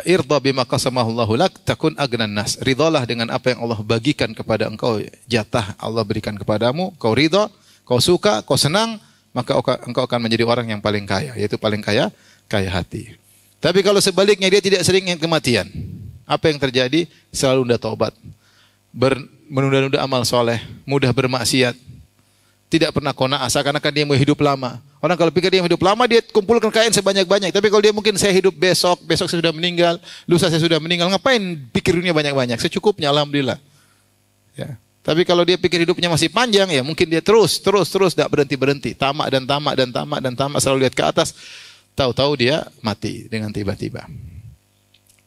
A: irda bima qasamahu Allahu lak takun agnan nas. Ridhalah dengan apa yang Allah bagikan kepada engkau, jatah Allah berikan kepadamu, kau ridha, kau suka, kau senang, maka engkau akan menjadi orang yang paling kaya, yaitu paling kaya hati. Tapi kalau sebaliknya dia tidak sering ingat kematian, apa yang terjadi? Selalu nunda taubat, menunda-nunda amal soleh, mudah bermaksiat, tidak pernah qanaah, seakan-akan dia mau hidup lama. Orang kalau pikir dia hidup lama, dia kumpulkan kekayaan sebanyak-banyak. Tapi kalau dia mungkin saya hidup besok saya sudah meninggal, lusa saya sudah meninggal, ngapain pikir dunia banyak-banyak? Secukupnya, alhamdulillah. Ya. Tapi kalau dia pikir hidupnya masih panjang, ya mungkin dia terus, tidak berhenti-berhenti. Tamak, selalu lihat ke atas. Tahu-tahu dia mati dengan tiba-tiba.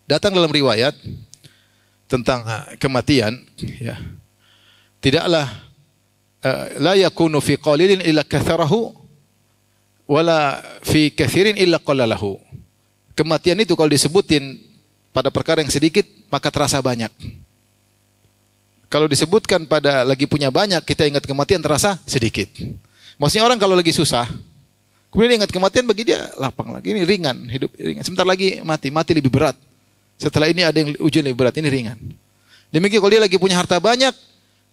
A: Datang dalam riwayat tentang kematian, ya. Tidaklah la yakunu fi qalilin illa katharahu wala fi kathirin illa qallalahu. Kematian itu kalau disebutin pada perkara yang sedikit maka terasa banyak. Kalau disebutkan pada lagi punya banyak, kita ingat kematian terasa sedikit. Maksudnya orang kalau lagi susah, kemudian ingat kematian bagi dia lapang lagi, ini ringan, hidup ringan. Sebentar lagi mati lebih berat. Setelah ini ada yang ujian lebih berat, ini ringan. Demikian kalau dia lagi punya harta banyak,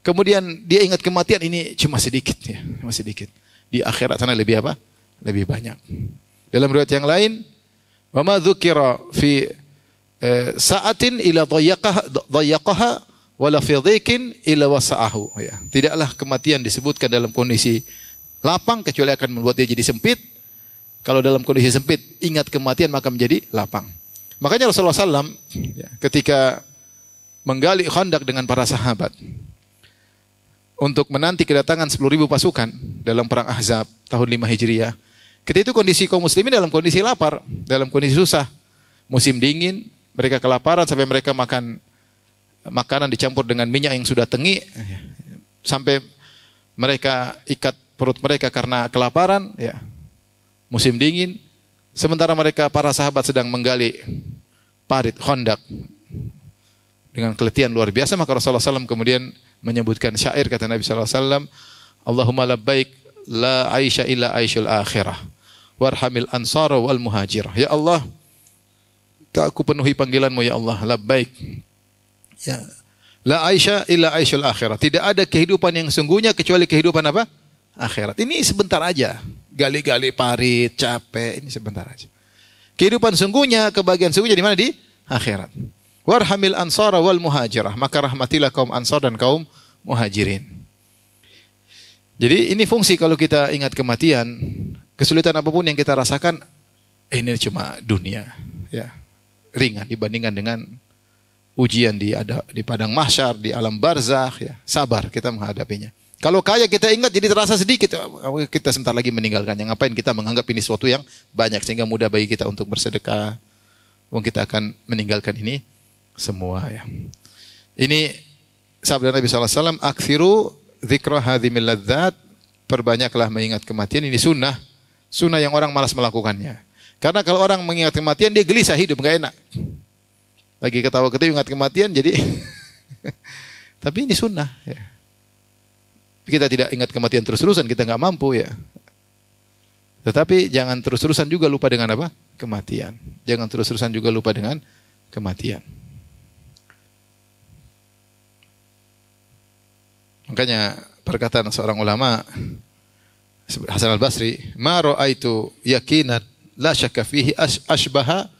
A: kemudian dia ingat kematian, ini cuma sedikit, ya, cuma sedikit. Di akhirat sana lebih apa? Lebih banyak. Dalam riwayat yang lain, wa ma dzukira fi sa'atin ila dhayyaqaha wala fi dhiqin illa wasa'ahu. Ya. Tidaklah kematian disebutkan dalam kondisi lapang kecuali akan membuat dia jadi sempit. Kalau dalam kondisi sempit ingat kematian maka menjadi lapang. Makanya Rasulullah SAW ya, ketika menggali Khandaq dengan para sahabat untuk menanti kedatangan 10.000 pasukan dalam perang Ahzab tahun 5 Hijriah. Ketika itu kondisi kaum muslimin dalam kondisi lapar, dalam kondisi susah. Musim dingin, mereka kelaparan sampai mereka makan makanan dicampur dengan minyak yang sudah tengi sampai mereka ikat perut mereka karena kelaparan, ya. Musim dingin, sementara mereka para sahabat sedang menggali parit Khandaq dengan keletihan luar biasa, maka Rasulullah SAW kemudian menyebutkan syair, kata Nabi SAW, Allahumma labbaik la aisha illa aishul akhirah warhamil ansara wal muhajirah. Ya Allah, aku penuhi panggilanmu ya Allah, labbaik. Ya. La aisha illa aishul akhirah. Tidak ada kehidupan yang sungguhnya kecuali kehidupan apa? Akhirat. Ini sebentar aja. Gali-gali parit, capek, ini sebentar aja. Kehidupan sungguhnya, kebahagiaan sungguhnya di mana? Di akhirat. Warhamil ansara wal muhajirah. Maka rahmatilah kaum ansar dan kaum muhajirin. Jadi ini fungsi kalau kita ingat kematian, kesulitan apapun yang kita rasakan, ini cuma dunia, ya, ringan dibandingkan dengan ujian di padang mahsyar, di alam barzakh, ya, sabar kita menghadapinya. Kalau kaya kita ingat jadi terasa sedikit, kita sebentar lagi meninggalkannya. Ngapain kita menganggap ini sesuatu yang banyak sehingga mudah bagi kita untuk bersedekah. Kita akan meninggalkan ini semua, ya. Ini sabda Nabi SAW, akthiru dzikra hadhimil ladzat, perbanyaklah mengingat kematian. Ini sunnah yang orang malas melakukannya. Karena kalau orang mengingat kematian dia gelisah hidup, enggak enak. Lagi ketawa-ketawa ingat kematian jadi tapi ini sunnah, ya. Kita tidak ingat kematian terus-terusan, kita enggak mampu, ya. Tetapi jangan terus-terusan juga lupa dengan apa? Kematian. Jangan terus-terusan juga lupa dengan kematian. Makanya perkataan seorang ulama Hasan al-Basri, ma ra'aitu yaqinan la syakka fihi ashbaha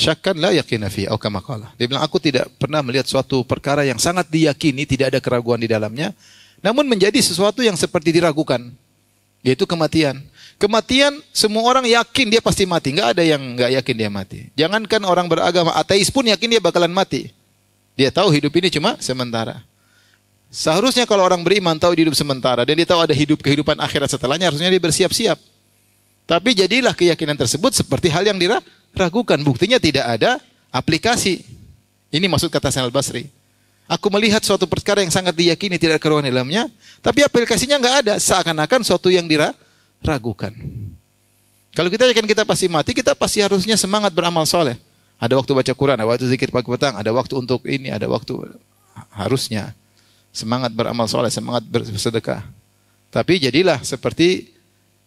A: syakkan la yaqina fihi atau kama qala. Dia bilang, aku tidak pernah melihat suatu perkara yang sangat diyakini, tidak ada keraguan di dalamnya, namun menjadi sesuatu yang seperti diragukan, yaitu kematian. Kematian semua orang yakin dia pasti mati, enggak ada yang enggak yakin dia mati. Jangankan orang beragama, ateis pun yakin dia bakalan mati. Dia tahu hidup ini cuma sementara. Seharusnya kalau orang beriman tahu hidup sementara dan dia tahu ada kehidupan akhirat setelahnya, harusnya dia bersiap-siap. Tapi jadilah keyakinan tersebut seperti hal yang diragukan. Buktinya tidak ada aplikasi. Ini maksud kata Hasan al-Basri. Aku melihat suatu perkara yang sangat diyakini tidak ada keraguan di dalamnya, tapi aplikasinya enggak ada, seakan-akan suatu yang diragukan. Kalau kita yakin kita pasti mati, kita pasti harusnya semangat beramal soleh. Ada waktu baca Quran, ada waktu zikir pagi petang, ada waktu untuk ini, ada waktu, harusnya semangat beramal soleh, semangat bersedekah. Tapi jadilah seperti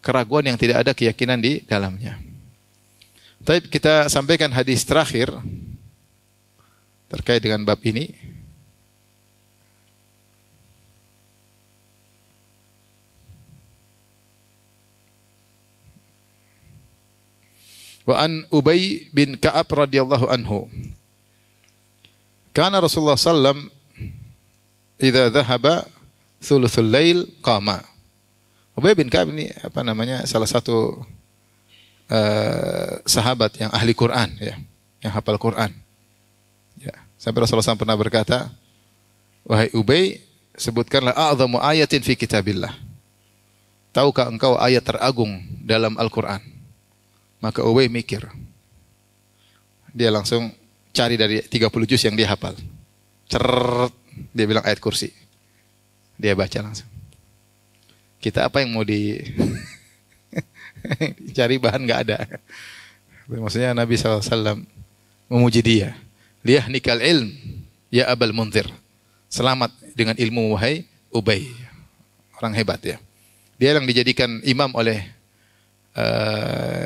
A: keraguan yang tidak ada keyakinan di dalamnya. Tapi kita sampaikan hadis terakhir terkait dengan bab ini. Wa an Ubay bin Ka'ab radhiyallahu anhu. Kana Rasulullah sallam idza dhahaba thuluthul lail qama. Ubay bin Ka'ab ini salah satu sahabat yang ahli Quran ya, yang hafal Quran. Ya, sampai Rasulullah SAW pernah berkata, "Wahai Ubay, sebutkanlah a'dhamu ayatin fi kitabillah." Tahukah engkau ayat teragung dalam Al-Qur'an? Maka Ubay mikir. Dia langsung cari dari 30 juz yang dia hafal. Cerrrr, dia bilang ayat kursi. Dia baca langsung. Kita apa yang mau cari bahan nggak ada. Maksudnya Nabi SAW memuji dia. Liyahnikal ilm, ya Abal Munzir. Selamat dengan ilmu wahai Ubay. Orang hebat ya. Dia yang dijadikan imam oleh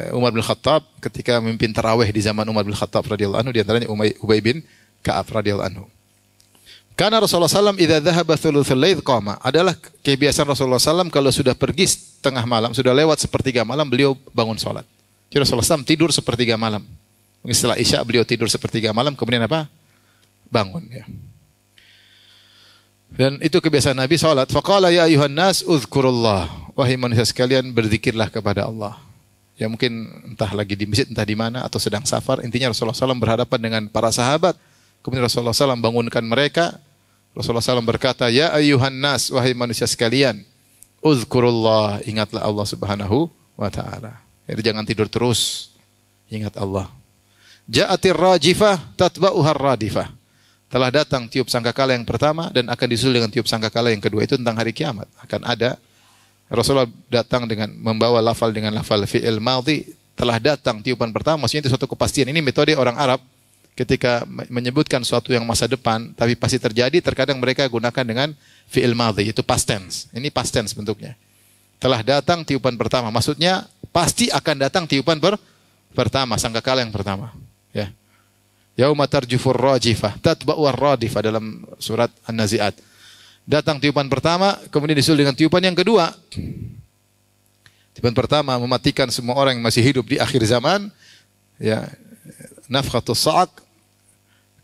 A: Umar bin Khattab ketika memimpin tarawih di zaman Umar bin Khattab radhiyallahu anhu, di antaranya Ubay bin Ka'ab radhiyallahu anhu. Karena Rasulullah SAW idza dhahaba thuluthul lail qama, adalah kebiasaan Rasulullah SAW kalau sudah pergi tengah malam, sudah lewat sepertiga malam, beliau bangun salat. Jadi Rasulullah SAW tidur sepertiga malam. Setelah Isya beliau tidur sepertiga malam, kemudian apa? Bangun ya. Dan itu kebiasaan Nabi salat. Faqala ya ayuhan nas uzkurullah. Wahai manusia sekalian, berzikirlah kepada Allah. Ya mungkin entah lagi di masjid, entah di mana, atau sedang safar. Intinya Rasulullah SAW berhadapan dengan para sahabat. Kemudian Rasulullah SAW bangunkan mereka. Rasulullah SAW berkata, ya ayuhan nas, wahai manusia sekalian, uzkurullah, ingatlah Allah Subhanahu wa ta'ala. Jadi jangan tidur terus, ingat Allah. Ja'atir rajifah tatba'uhar radifah. Telah datang tiup sangkakala yang pertama dan akan disusul dengan tiup sangkakala yang kedua. Itu tentang hari kiamat. Akan ada. Rasulullah datang dengan membawa lafal dengan lafal fi'il madhi. Telah datang tiupan pertama. Maksudnya itu suatu kepastian. Ini metode orang Arab. Ketika menyebutkan suatu yang masa depan, tapi pasti terjadi, terkadang mereka gunakan dengan fi'il madhi. Itu past tense. Ini past tense bentuknya. Telah datang tiupan pertama. Maksudnya pasti akan datang tiupan pertama. Sangkakala yang pertama. Ya. Yauma tarjufur rajifah tatba'ur radifah dalam surat An-Nazi'at. Datang tiupan pertama, kemudian disusul dengan tiupan yang kedua. Tiupan pertama mematikan semua orang yang masih hidup di akhir zaman. Ya, nafkhatus sa'aq.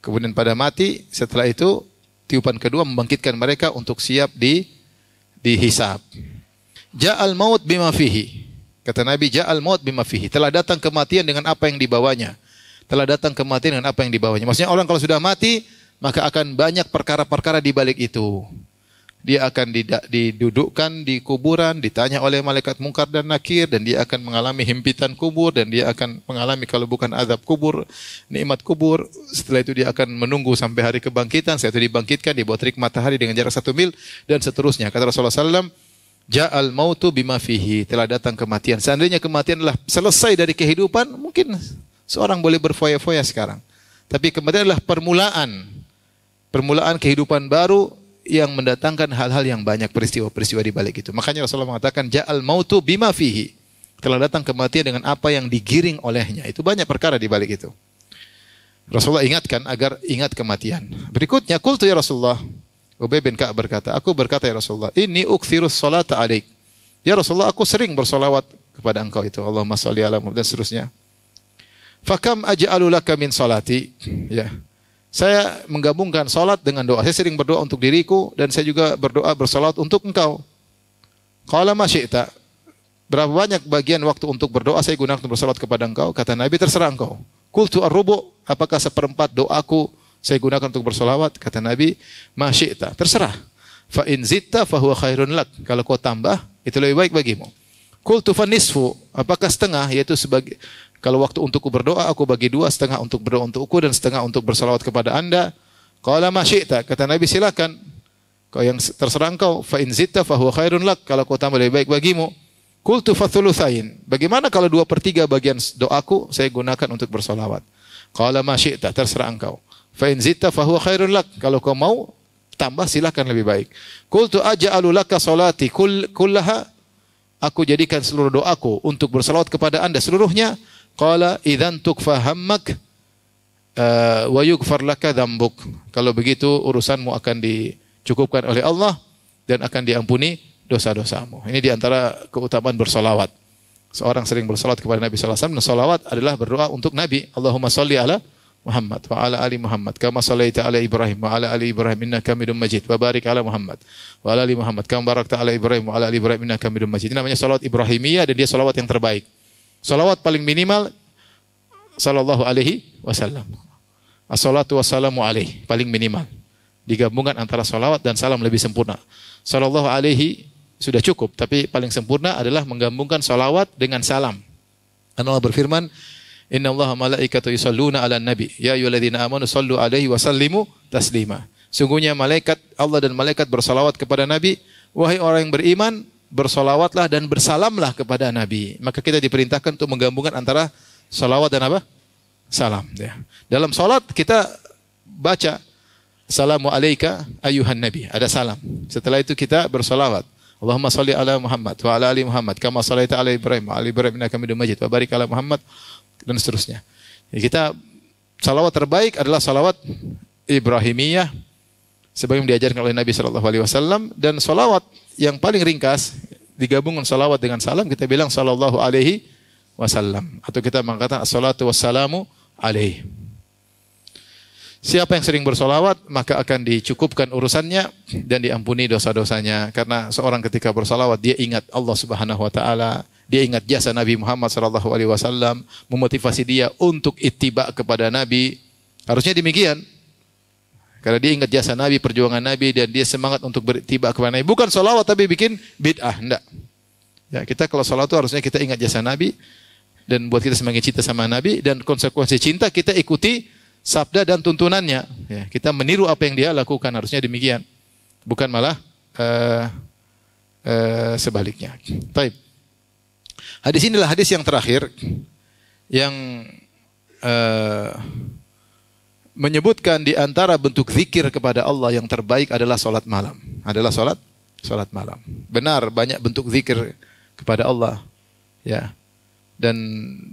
A: Kemudian pada mati, setelah itu tiupan kedua membangkitkan mereka untuk siap dihisab. Ja'al maut bima fihi. Kata Nabi, ja'al maut bima fihi. Telah datang kematian dengan apa yang dibawanya. Telah datang kematian dengan apa yang dibawanya. Maksudnya orang kalau sudah mati, maka akan banyak perkara-perkara di balik itu. Dia akan didudukkan di kuburan, ditanya oleh malaikat mungkar dan nakir, dan dia akan mengalami himpitan kubur, dan dia akan mengalami kalau bukan azab kubur, nikmat kubur. Setelah itu dia akan menunggu sampai hari kebangkitan. Setelah itu dibangkitkan, dibawa terik matahari dengan jarak 1 mil, dan seterusnya. Kata Rasulullah SAW, Ja'al mautu bima fihi. Telah datang kematian. Seandainya kematian adalah selesai dari kehidupan, mungkin seorang boleh berfoya-foya sekarang. Tapi kematian adalah permulaan kehidupan baru yang mendatangkan hal-hal yang banyak, peristiwa-peristiwa di balik itu. Makanya Rasulullah mengatakan ja'al mautu bima fihi. Telah datang kematian dengan apa yang digiring olehnya. Itu banyak perkara di balik itu. Rasulullah ingatkan agar ingat kematian. Berikutnya, qultu ya Rasulullah. Ubay bin Ka'ab berkata, aku berkata ya Rasulullah, inni ukthirus salata alaik. Ya Rasulullah, aku sering bersolawat kepada engkau itu. Allahumma shalli ala Muhammad dan seterusnya. Fakam aj'alu laka min salati. Ya. Saya menggabungkan salat dengan doa. Saya sering berdoa untuk diriku dan saya juga berdoa bersalat untuk engkau. Qala ma syi'ta. Berapa banyak bagian waktu untuk berdoa saya gunakan untuk bersalat kepada engkau? Kata Nabi, terserah engkau. Qultu ar-rubu', apakah seperempat doaku saya gunakan untuk bersolawat? Kata Nabi, ma syi'ta. Terserah. Fa in zitta fa huwa khairun lak. Kalau kau tambah, itu lebih baik bagimu. Qultu fa nisfu, apakah setengah, yaitu sebagai kalau waktu untukku berdoa, aku bagi 2, setengah untuk berdoa untukku dan setengah untuk bersalawat kepada anda. Qala ma syi'ta. Kata Nabi, silakan. Kau yang terserah engkau. Fa in zitta fa huwa khairun lak. Kalau kau tambah lebih baik bagimu. Qultu fathulutsain. Bagaimana kalau 2/3 bagian doaku saya gunakan untuk bersolawat? Qala ma syi'ta, terserah engkau. Fa in zitta fa huwa khairun lak. Kalau kau mau tambah silakan lebih baik. Qultu aj'alu laka salati kullaha. Aku jadikan seluruh doaku untuk bersalawat kepada Anda seluruhnya. Qala idzan tukfa hammak wa yughfar laka dzambuk. Kalau begitu urusanmu akan dicukupkan oleh Allah dan akan diampuni dosa-dosamu. Ini di antara keutamaan bersolawat. Seorang sering bersolawat kepada Nabi sallallahu alaihi wasallam. Solawat adalah berdoa untuk Nabi. Allahumma salli ala Muhammad wa ala ali Muhammad kama sallaita ala Ibrahim wa ala ali Ibrahim innaka Hamidum Majid wa barik ala Muhammad wa ala ali Muhammad kama barakta ala Ibrahim wa ala ali Ibrahim innaka Hamidum Majid. Ini namanya salawat Ibrahimiyah dan dia salawat yang terbaik. Salawat paling minimal sallallahu alaihi wasallam. As-salatu wassalamu alaihi paling minimal. Digabungkan antara salawat dan salam lebih sempurna. Sallallahu alaihi sudah cukup, tapi paling sempurna adalah menggabungkan salawat dengan salam. Allah berfirman, Inna Allah malaikatu yusalluna ala nabi. Ya ayyuhalladzina amanu sallu alaihi wa sallimu taslima. Sungguhnya malaikat Allah dan malaikat bersalawat kepada Nabi. Wahai orang yang beriman, bersalawatlah dan bersalamlah kepada Nabi. Maka kita diperintahkan untuk menggabungkan antara salawat dan apa? Salam. Ya. Dalam salat kita baca Assalamu alayka ayyuhan nabi. Ada salam. Setelah itu kita bersalawat. Allahumma salli ala Muhammad wa ala ali Muhammad kama sallaita ala Ibrahim wa ala Ibrahim innaka Hamidum Majid wa barik ala Muhammad dan seterusnya. Jadi kita salawat terbaik adalah salawat Ibrahimiyah sebagaimana diajarkan oleh Nabi sallallahu alaihi wasallam dan salawat yang paling ringkas digabungkan salawat dengan salam kita bilang sallallahu alaihi wasallam atau kita mengatakan as-salatu wassalamu alaihi. Siapa yang sering bersolawat maka akan dicukupkan urusannya dan diampuni dosa-dosanya. Karena seorang ketika bersolawat dia ingat Allah Subhanahu Wa Taala, dia ingat jasa Nabi Muhammad Sallallahu Alaihi Wasallam, memotivasi dia untuk ittiba kepada Nabi. Harusnya demikian. Karena dia ingat jasa Nabi, perjuangan Nabi dan dia semangat untuk berittiba kepada Nabi. Bukan solawat tapi bikin bid'ah, enggak. Ya, kita kalau solawat itu harusnya kita ingat jasa Nabi dan buat kita semakin cinta sama Nabi dan konsekuensi cinta kita ikuti sabda dan tuntunannya. Ya, kita meniru apa yang dia lakukan, harusnya demikian. Bukan malah sebaliknya. Baik. Hadis inilah hadis yang terakhir yang menyebutkan di antara bentuk zikir kepada Allah yang terbaik adalah salat malam. Adalah salat malam. Benar banyak bentuk zikir kepada Allah. Ya. Dan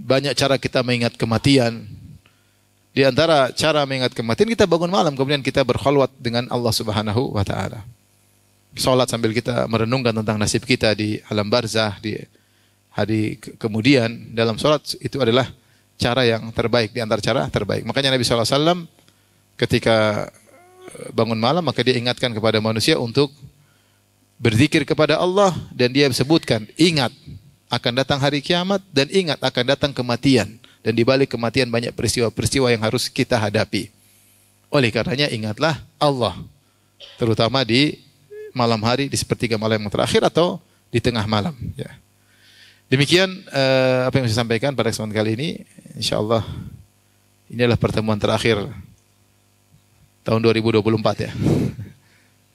A: banyak cara kita mengingat kematian. Di antara cara mengingat kematian kita bangun malam kemudian kita berkhalwat dengan Allah Subhanahu wa taala. Salat sambil kita merenungkan tentang nasib kita di alam barzah di hari kemudian dalam salat itu adalah cara yang terbaik di antara cara terbaik. Makanya Nabi sallallahu alaihi wasallam ketika bangun malam maka dia ingatkan kepada manusia untuk berzikir kepada Allah dan dia sebutkan ingat akan datang hari kiamat dan ingat akan datang kematian. Dan di balik kematian banyak peristiwa-peristiwa yang harus kita hadapi. Oleh karenanya ingatlah Allah. Terutama di malam hari, di sepertiga malam yang terakhir atau di tengah malam. Ya. Demikian apa yang saya sampaikan pada kesempatan kali ini. InsyaAllah ini adalah pertemuan terakhir tahun 2024 ya.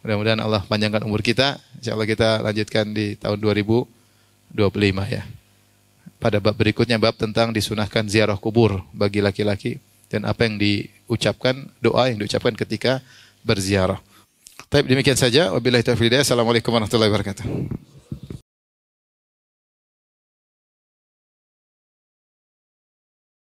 A: Mudah-mudahan Allah panjangkan umur kita. InsyaAllah kita lanjutkan di tahun 2025 ya. Pada bab berikutnya bab tentang disunahkan ziarah kubur bagi laki-laki dan apa yang diucapkan, doa yang diucapkan ketika berziarah. Baik, demikian saja. Wabillahi taufiq hidayah. Assalamualaikum warahmatullahi wabarakatuh.